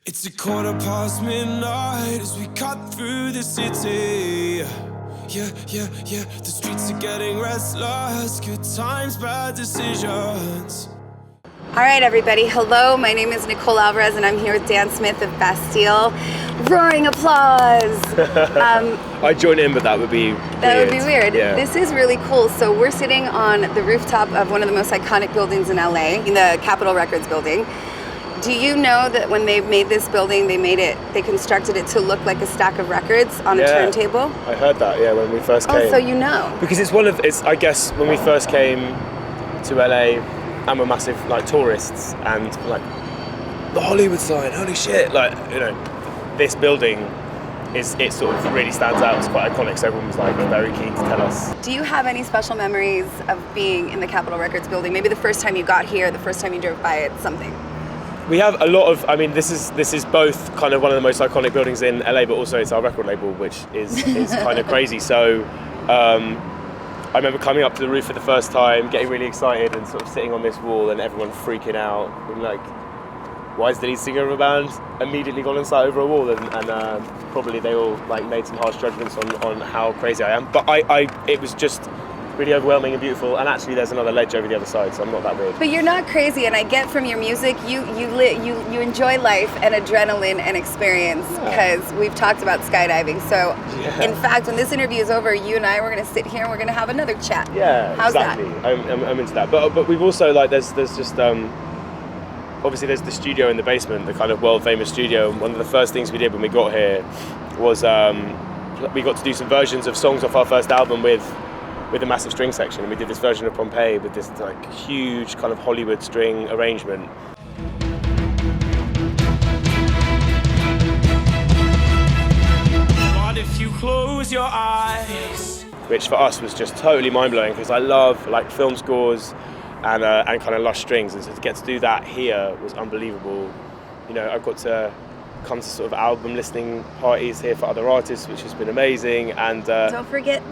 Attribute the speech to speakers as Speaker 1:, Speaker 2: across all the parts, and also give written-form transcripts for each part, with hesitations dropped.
Speaker 1: It's midnight as we cut through the city. Yeah, the streets are getting restless. Good times, bad decisions.
Speaker 2: All right, everybody. Hello, my name is Nicole Alvarez, and I'm here with Dan Smith of Bastille. Roaring applause.
Speaker 3: I'd join in, but that would be
Speaker 2: weird. Yeah. This is really cool. So we're sitting on the rooftop of one of the most iconic buildings in LA, the Capitol Records building. Do you know that when they made this building, they constructed it to look like a stack of records on a turntable?
Speaker 3: I heard that, when we first came.
Speaker 2: Oh, so you know.
Speaker 3: Because I guess when we first came to LA, and we're massive tourists, and the Hollywood sign, holy shit, this building it sort of really stands out. It's quite iconic, so everyone was very keen to tell us.
Speaker 2: Do you have any special memories of being in the Capitol Records building? Maybe the first time you got here, the first time you drove by it, something.
Speaker 3: We have a lot of, this is both kind of one of the most iconic buildings in LA, but also it's our record label, which is kind of crazy. So I remember coming up to the roof for the first time, getting really excited and sort of sitting on this wall and everyone freaking out, being why is the lead singer of a band immediately gone and sat over a wall? And probably they all made some harsh judgments on how crazy I am. But it was just really overwhelming and beautiful, and actually there's another ledge over the other side, so I'm not that weird.
Speaker 2: But you're not crazy, and I get from your music you enjoy life and adrenaline and experience, because we've talked about skydiving. So in fact, when this interview is over, you and I, we're going to sit here and we're going to have another chat. How's
Speaker 3: exactly.
Speaker 2: that?
Speaker 3: I'm into that. But we've also there's just obviously there's the studio in the basement, the kind of world famous studio. And one of the first things we did when we got here was we got to do some versions of songs off our first album with a massive string section, and we did this version of Pompeii with this huge kind of Hollywood string arrangement.
Speaker 1: What if you close your eyes?
Speaker 3: Which for us was just totally mind-blowing, because I love film scores and kind of lush strings, and so to get to do that here was unbelievable. I've got to come to sort of album listening parties here for other artists, which has been amazing. And
Speaker 2: don't forget,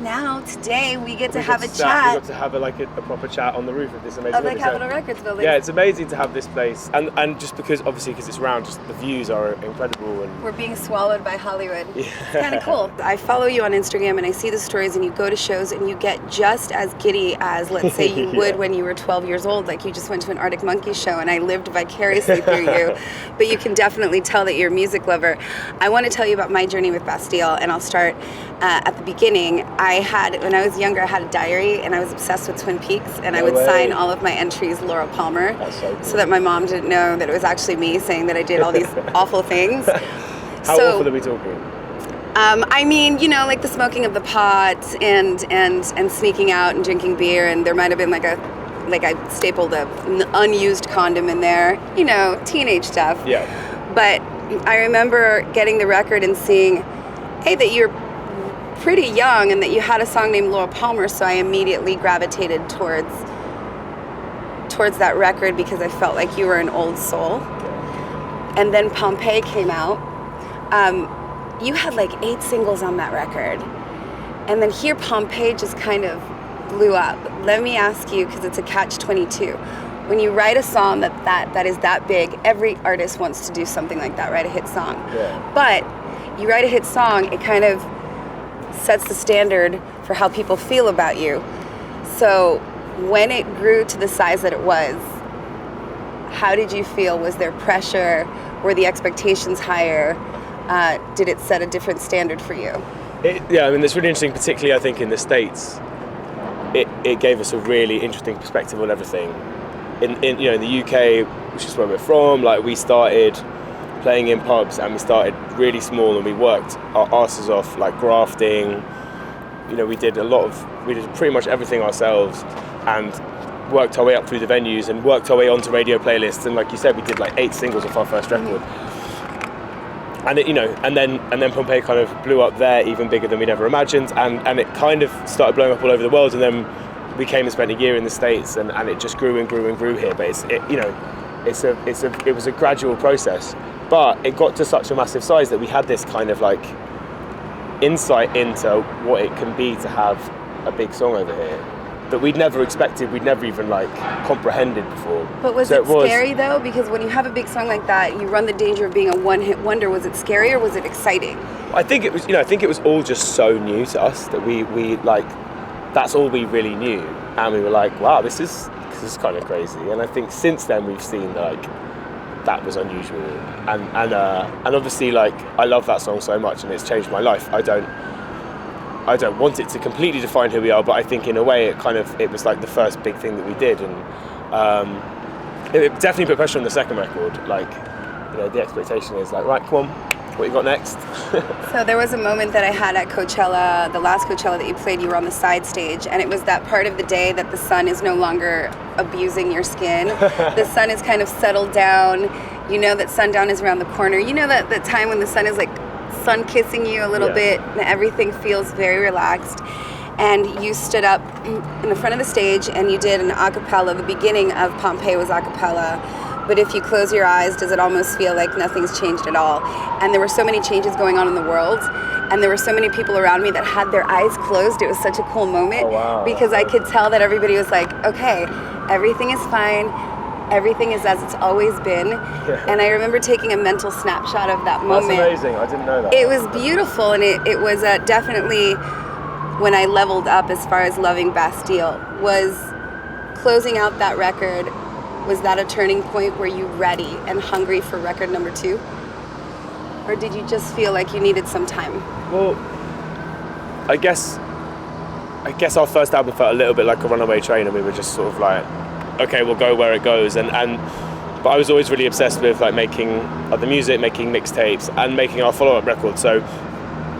Speaker 2: today we get to have a chat.
Speaker 3: We got to have a proper chat on the roof of this amazing
Speaker 2: of the Capitol Records building.
Speaker 3: Yeah, it's amazing to have this place, and just because it's round, just the views are incredible. And
Speaker 2: we're being swallowed by Hollywood. Yeah. It's kind of cool. I follow you on Instagram and I see the stories, and you go to shows and you get just as giddy as, let's say, you would when you were 12 years old. You just went to an Arctic Monkeys show, and I lived vicariously through you. But you can definitely tell that you're a music lover. I want to tell you about my journey with Bastille, and I'll start at the beginning. When I was younger, I had a diary, and I was obsessed with Twin Peaks, and I would sign all of my entries Laura Palmer.
Speaker 3: That's so cool.
Speaker 2: So that my mom didn't know that it was actually me saying that I did all these awful things.
Speaker 3: How awful are we talking?
Speaker 2: The smoking of the pot and sneaking out and drinking beer, and there might have been I stapled an unused condom in there, teenage stuff.
Speaker 3: Yeah.
Speaker 2: But I remember getting the record and seeing, hey, that you're pretty young and that you had a song named Laura Palmer, so I immediately gravitated towards that record because I felt like you were an old soul. And then Pompeii came out. You had 8 singles on that record. And then here Pompeii just kind of blew up. Let me ask you, because it's a catch-22. When you write a song that is that big, every artist wants to do something like that, write a hit song.
Speaker 3: Yeah.
Speaker 2: But you write a hit song, it kind of sets the standard for how people feel about you. So when it grew to the size that it was, how did you feel? Was there pressure? Were the expectations higher? Did it set a different standard for you?
Speaker 3: It's really interesting, particularly I think in the States. It gave us a really interesting perspective on everything. In the UK, which is where we're from, we started playing in pubs, and we started really small, and we worked our asses off, grafting. We did pretty much everything ourselves, and worked our way up through the venues, and worked our way onto radio playlists. And like you said, we did 8 singles off our first record. And and then Pompeii kind of blew up there, even bigger than we'd ever imagined, and it kind of started blowing up all over the world. And then we came and spent a year in the States, and it just grew and grew and grew here. But it was a gradual process, but it got to such a massive size that we had this kind of insight into what it can be to have a big song over here. that we'd never expected, we'd never even like comprehended before.
Speaker 2: But was it scary though? Because when you have a big song like that, you run the danger of being a one-hit wonder. Was it scary or was it exciting?
Speaker 3: I think it was, I think it was all just so new to us that we like, that's all we really knew. And we were like, wow, this is kind of crazy. And I think since then we've seen like, that was unusual. And obviously like, I love that song so much and it's changed my life. I don't want it to completely define who we are, but I think in a way it was like the first big thing that we did, and it definitely put pressure on the second record. Like, the expectation is like, right, come on, what you got next?
Speaker 2: So there was a moment that I had at Coachella, the last Coachella that you played, you were on the side stage, and it was that part of the day that the sun is no longer abusing your skin. The sun is kind of settled down. You know that sundown is around the corner. You know that the time when the sun is like sun kissing you a little bit and everything feels very relaxed, and you stood up in the front of the stage and you did an a cappella. The beginning of Pompeii was a cappella, but if you close your eyes, does it almost feel like nothing's changed at all? And there were so many changes going on in the world, and there were so many people around me that had their eyes closed. It was such a cool moment.
Speaker 3: Oh, wow.
Speaker 2: Because I could tell that everybody was like, okay, everything is fine. Everything is as it's always been. Yeah. And I remember taking a mental snapshot of that moment.
Speaker 3: That's amazing. I didn't know that.
Speaker 2: It was beautiful, and it was definitely when I leveled up as far as loving Bastille. Was closing out that record, was that a turning point? Were you ready and hungry for record number 2? Or did you just feel like you needed some time?
Speaker 3: Well, I guess our first album felt a little bit like a runaway train, and we were just sort of like, okay, we'll go where it goes, but I was always really obsessed with like making other music, making mixtapes, and making our follow-up record. So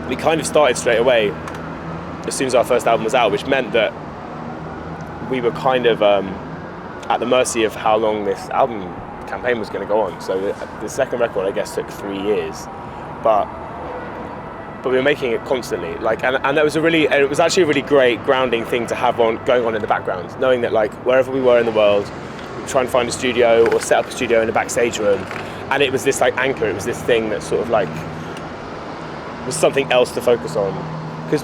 Speaker 3: we kind of started straight away as soon as our first album was out, which meant that we were kind of at the mercy of how long this album campaign was going to go on. So the second record, I guess, took 3 years, but we were making it constantly. Like, and that was it was actually a really great grounding thing to have going on in the background, knowing that like wherever we were in the world, we'd try and find a studio or set up a studio in a backstage room, and it was this like anchor. It was this thing that sort of like was something else to focus on.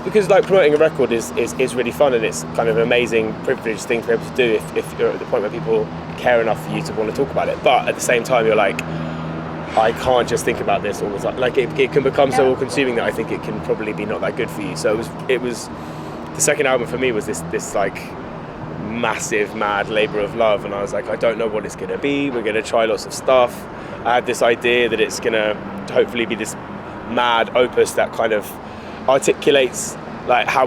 Speaker 3: Because like promoting a record is really fun, and it's kind of an amazing privileged thing to be able to do if you're at the point where people care enough for you to want to talk about it. But at the same time, you're like, I can't just think about this all the time. Like it can become so all-consuming that I think it can probably be not that good for you. So it was the second album for me was this like massive mad labour of love, and I was like, I don't know what it's going to be. We're going to try lots of stuff. I had this idea that it's going to hopefully be this mad opus that kind of articulates like how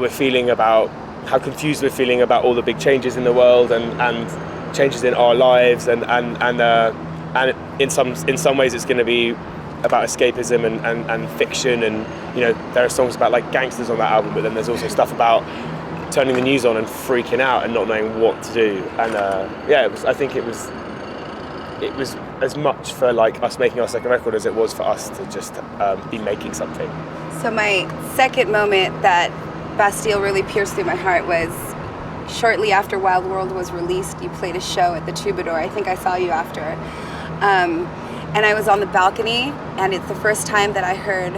Speaker 3: confused we're feeling about all the big changes in the world and changes in our lives, and in some ways it's going to be about escapism and fiction, and there are songs about like gangsters on that album, but then there's also stuff about turning the news on and freaking out and not knowing what to do. And I think it was as much for like us making our second record as it was for us to just be making something.
Speaker 2: So my second moment that Bastille really pierced through my heart was shortly after Wild World was released. You played a show at the Troubadour. I think I saw you after. And I was on the balcony, and it's the first time that I heard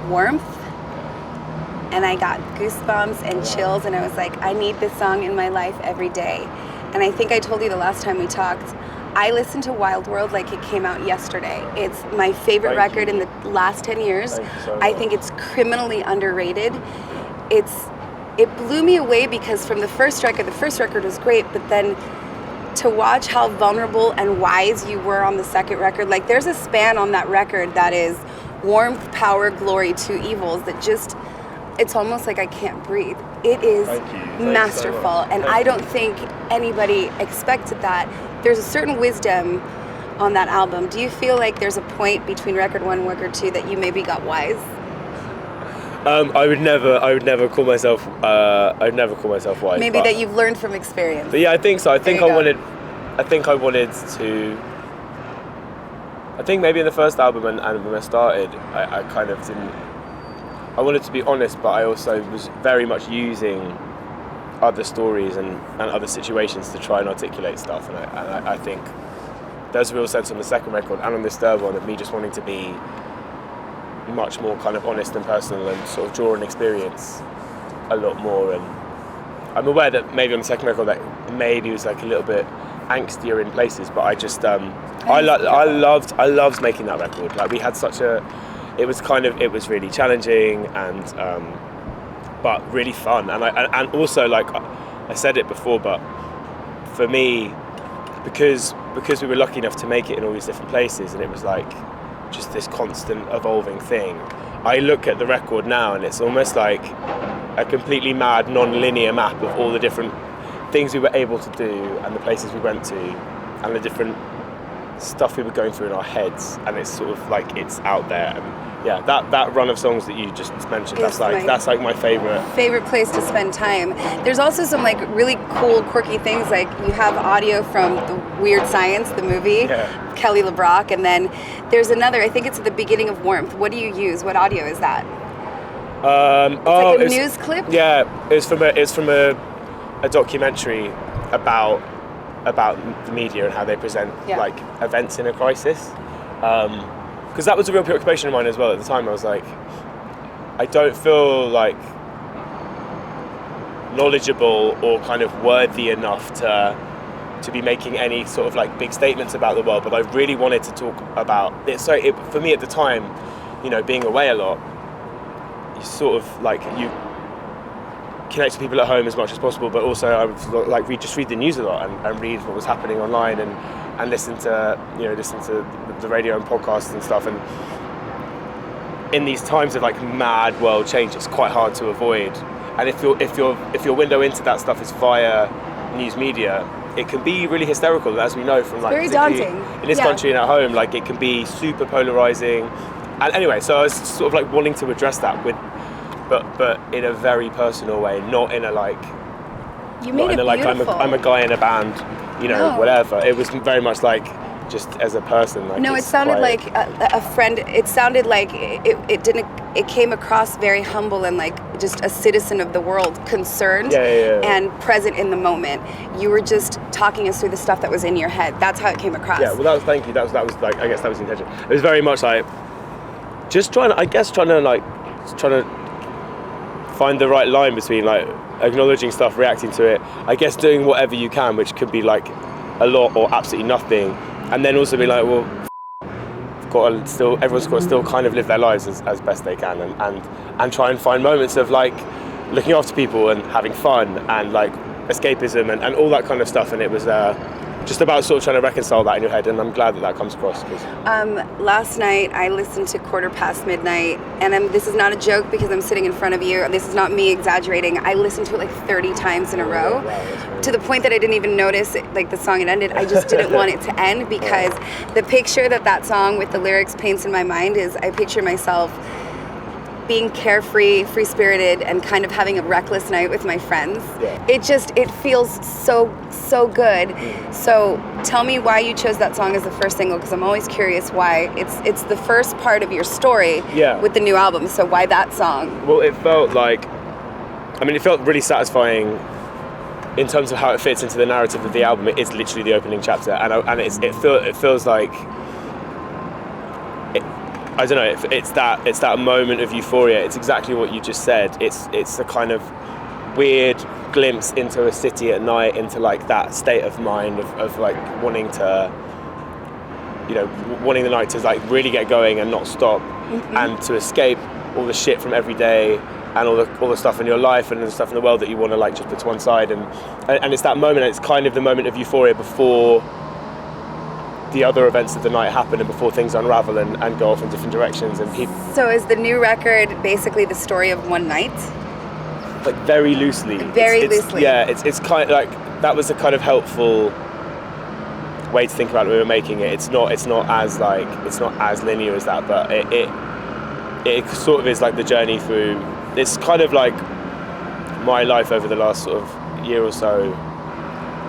Speaker 2: warmth, and I got goosebumps and chills, and I was like, I need this song in my life every day. And I think I told you the last time we talked, I listened to Wild World like it came out yesterday. It's my favorite record in the last 10 years. I think it's criminally underrated. It blew me away because from the first record was great, but then to watch how vulnerable and wise you were on the second record, like there's a span on that record that is warmth, power, glory, two evils that just, it's almost like I can't breathe. It is masterful, and I don't think anybody expected that. There's a certain wisdom on that album. Do you feel like there's a point between record 1 and record 2 that you maybe got wise?
Speaker 3: I would never call myself wise.
Speaker 2: Maybe that you've learned from experience.
Speaker 3: But yeah, I think so. I think maybe in the first album and when I started, I kind of didn't. I wanted to be honest, but I also was very much using other stories and other situations to try and articulate stuff. And I think there's a real sense on the second record and on this third one of me just wanting to be much more kind of honest and personal and sort of draw on experience a lot more. I'm aware that maybe on the second record that maybe it was like a little bit angstier in places, but I just I loved making that record. Like we had it was really challenging and but really fun, and also like I said it before, but for me, because we were lucky enough to make it in all these different places, and it was like just this constant evolving thing. I look at the record now and it's almost like a completely mad non-linear map of all the different things we were able to do and the places we went to and the different stuff we were going through in our heads, and it's sort of like it's out there. And yeah, that run of songs that you just mentioned, that's like my favorite
Speaker 2: place to spend time. There's also some like really cool quirky things, like you have audio from the Weird Science, the movie, Kelly LeBrock, and then there's another, I think it's at the beginning of Warmth. What do you use? What audio is that? It's news clip?
Speaker 3: Yeah, it's from a documentary about the media and how they present like events in a crisis. Because that was a real preoccupation of mine as well at the time. I was like, I don't feel like knowledgeable or kind of worthy enough to be making any sort of like big statements about the world, but I really wanted to talk about it. So for me at the time, you know, being away a lot, you sort of like you connect to people at home as much as possible, but also I would like read the news a lot and read what was happening online and listen to the radio and podcasts and stuff. And in these times of like mad world change, it's quite hard to avoid. And if your window into that stuff is via news media, it can be really hysterical, as we know from like
Speaker 2: very daunting
Speaker 3: in this country and at home. Like it can be super polarizing. And anyway, so I was sort of like wanting to address that but in a very personal way, not in a like
Speaker 2: you made it beautiful.
Speaker 3: Like I'm a guy in a band, you know, whatever. It was very much like just as a person. Like
Speaker 2: no, it sounded like a friend. It sounded like it came across very humble and like just a citizen of the world, concerned and present in the moment. You were just talking us through the stuff that was in your head. That's how it came across.
Speaker 3: Yeah, well, thank you. That was like, I guess that was the intention. It was very much like just trying to find the right line between like acknowledging stuff, reacting to it, I guess doing whatever you can, which could be like a lot or absolutely nothing, and then also be like, well, everyone's got to still kind of live their lives as best they can, and try and find moments of like looking after people and having fun and like escapism and all that kind of stuff. And it was just about sort of trying to reconcile that in your head, and I'm glad that comes across.
Speaker 2: Last night I listened to midnight, and this is not a joke because I'm sitting in front of you. This is not me exaggerating. I listened to it like 30 times in a row, to the point that I didn't even notice it, like the song had ended. I just didn't want it to end, because the picture that song with the lyrics paints in my mind is I picture myself being carefree, free-spirited, and kind of having a reckless night with my friends. It feels so good. So tell me why you chose that song as the first single, because I'm always curious why. It's the first part of your story with the new album, so why that song?
Speaker 3: Well, it felt really satisfying in terms of how it fits into the narrative of the album. It is literally the opening chapter, and it feels like I don't know. It's that moment of euphoria. It's exactly what you just said. It's a kind of weird glimpse into a city at night, into like that state of mind of like wanting the night to like really get going and not stop, and to escape all the shit from every day and all the stuff in your life and the stuff in the world that you want to like just put to one side. And it's that moment. It's kind of the moment of euphoria before the other events of the night happen and before things unravel and go off in different directions. And
Speaker 2: So is the new record basically the story of one night?
Speaker 3: Like very loosely.
Speaker 2: Loosely.
Speaker 3: Yeah, it's kind of like, that was a kind of helpful way to think about it when we were making it. It's not as linear as that, but it sort of is like the journey through. It's kind of like my life over the last sort of year or so,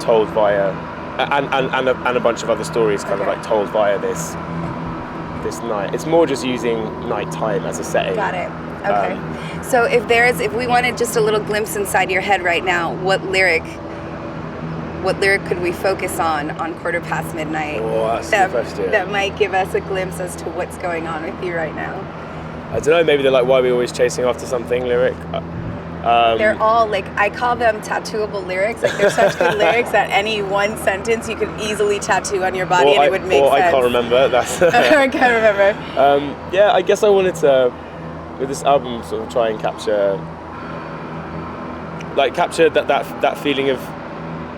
Speaker 3: told via and a bunch of other stories kind of like told via this night. It's more just using nighttime as a setting.
Speaker 2: Got it. Okay. So if we wanted just a little glimpse inside your head right now, what lyric could we focus on midnight?
Speaker 3: Oh, that's a good question.
Speaker 2: That might give us a glimpse as to what's going on with you right now.
Speaker 3: I don't know, maybe they're like, why are we always chasing after something lyric?
Speaker 2: They're all like, I call them tattooable lyrics. Like they're such good lyrics that any one sentence you could easily tattoo on your body and it would make sense.
Speaker 3: I can't remember. That's
Speaker 2: I can't remember.
Speaker 3: Yeah, I guess I wanted to, with this album, sort of try and capture that feeling of,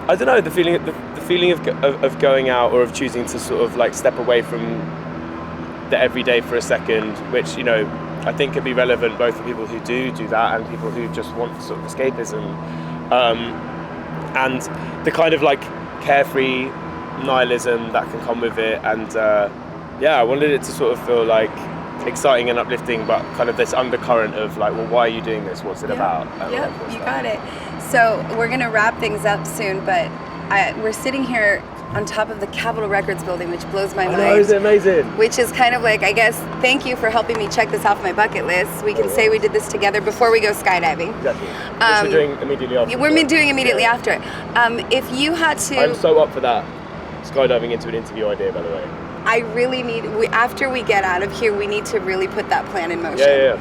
Speaker 3: I don't know, the feeling of going out or of choosing to sort of like step away from the everyday for a second, which, you know, I think could be relevant both for people who do that and people who just want sort of escapism, and the kind of like carefree nihilism that can come with it. And yeah, I wanted it to sort of feel like exciting and uplifting, but kind of this undercurrent of like, well, why are you doing this? What's it about?
Speaker 2: Yep, you got it. So we're gonna wrap things up soon, but we're sitting here on top of the Capitol Records building, which blows my mind.
Speaker 3: Oh, is it amazing?
Speaker 2: Which is kind of like, I guess, thank you for helping me check this off my bucket list. We can say we did this together before we go skydiving.
Speaker 3: Exactly. Which we're doing immediately after.
Speaker 2: We're doing immediately after. If you had to...
Speaker 3: I'm so up for that skydiving into an interview idea, by the way.
Speaker 2: I really need, after we get out of here, we need to really put that plan in motion.
Speaker 3: Yeah.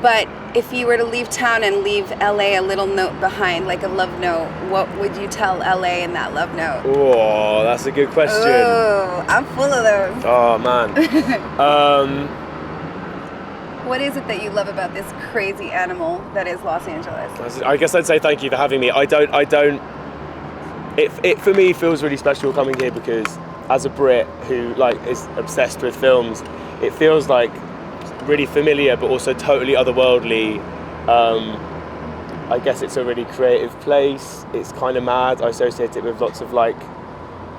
Speaker 2: But if you were to leave town and leave LA a little note behind, like a love note, what would you tell LA in that love note?
Speaker 3: Oh, that's a good question.
Speaker 2: Oh, I'm full of those.
Speaker 3: Oh, man.
Speaker 2: What is it that you love about this crazy animal that is Los Angeles?
Speaker 3: I guess I'd say thank you for having me. It for me feels really special coming here because as a Brit who like is obsessed with films, it feels like really familiar but also totally otherworldly. I guess it's a really creative place. It's kind of mad. I associate it with lots of like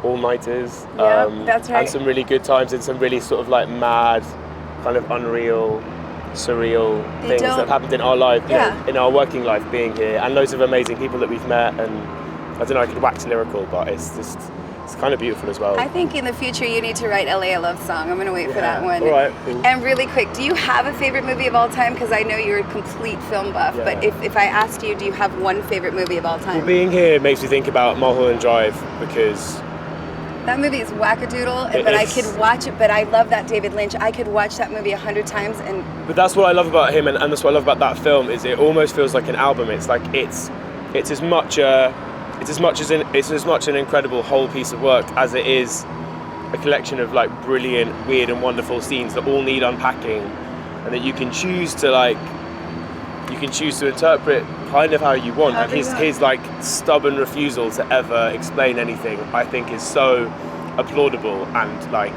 Speaker 3: all-nighters.
Speaker 2: Yeah, that's right.
Speaker 3: And some really good times and some really sort of like mad, kind of unreal, surreal things that have happened in our life, you know, in our working life being here, and loads of amazing people that we've met. And I don't know, I could wax lyrical, but it's kind of beautiful as well.
Speaker 2: I think in the future you need to write LA a love song. I'm going to wait for that one.
Speaker 3: All right, cool.
Speaker 2: And really quick, do you have a favorite movie of all time? Because I know you're a complete film buff, but if I asked you, do you have one favorite movie of all time?
Speaker 3: Well, being here makes me think about Mulholland Drive because...
Speaker 2: That movie is wackadoodle, but I could watch it, but I love that David Lynch. I could watch that movie 100 times.
Speaker 3: But that's what I love about him, and that's what I love about that film, is it almost feels like an album. It's like, it's as much an incredible whole piece of work as it is a collection of like brilliant, weird and wonderful scenes that all need unpacking, and that you can choose to interpret kind of how you want. And his like stubborn refusal to ever explain anything, I think, is so applaudable, and like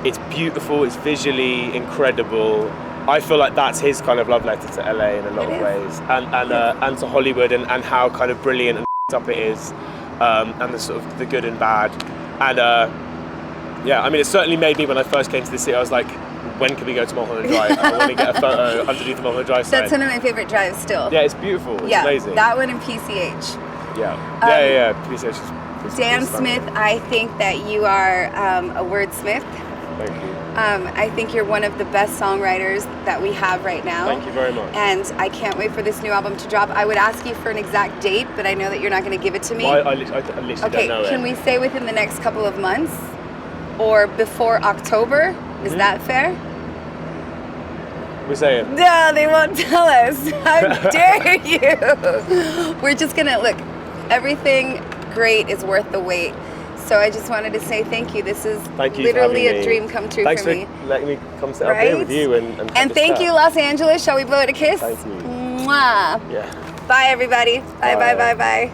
Speaker 3: it's beautiful, it's visually incredible. I feel like that's his kind of love letter to LA in a lot of ways, and to Hollywood, and how kind of brilliant and up it is, and the sort of the good and bad. And yeah, I mean, it certainly made me, when I first came to the city, I was like, when can we go to Mulholland Drive? I want to get a photo underneath the Mulholland Drive sign.
Speaker 2: That's one of my favorite drives still.
Speaker 3: Yeah, it's beautiful. It's amazing.
Speaker 2: That one and PCH.
Speaker 3: Yeah. PCH is
Speaker 2: Dan Smith, I think that you are a wordsmith.
Speaker 3: Thank you.
Speaker 2: I think you're one of the best songwriters that we have right now.
Speaker 3: Thank you very much.
Speaker 2: And I can't wait for this new album to drop. I would ask you for an exact date, but I know that you're not going to give it to me.
Speaker 3: Well, I literally don't know it.
Speaker 2: Can we say within the next couple of months? Or before October? Is that fair?
Speaker 3: We're saying.
Speaker 2: No, they won't tell us. How dare you? We're just going to, look, everything great is worth the wait. So I just wanted to say thank you. This is literally a dream come true for me.
Speaker 3: Thanks for letting me come sit up here with you. And
Speaker 2: thank you, Los Angeles. Shall we blow it a kiss?
Speaker 3: Thank you.
Speaker 2: Mwah.
Speaker 3: Yeah.
Speaker 2: Bye, everybody. Bye.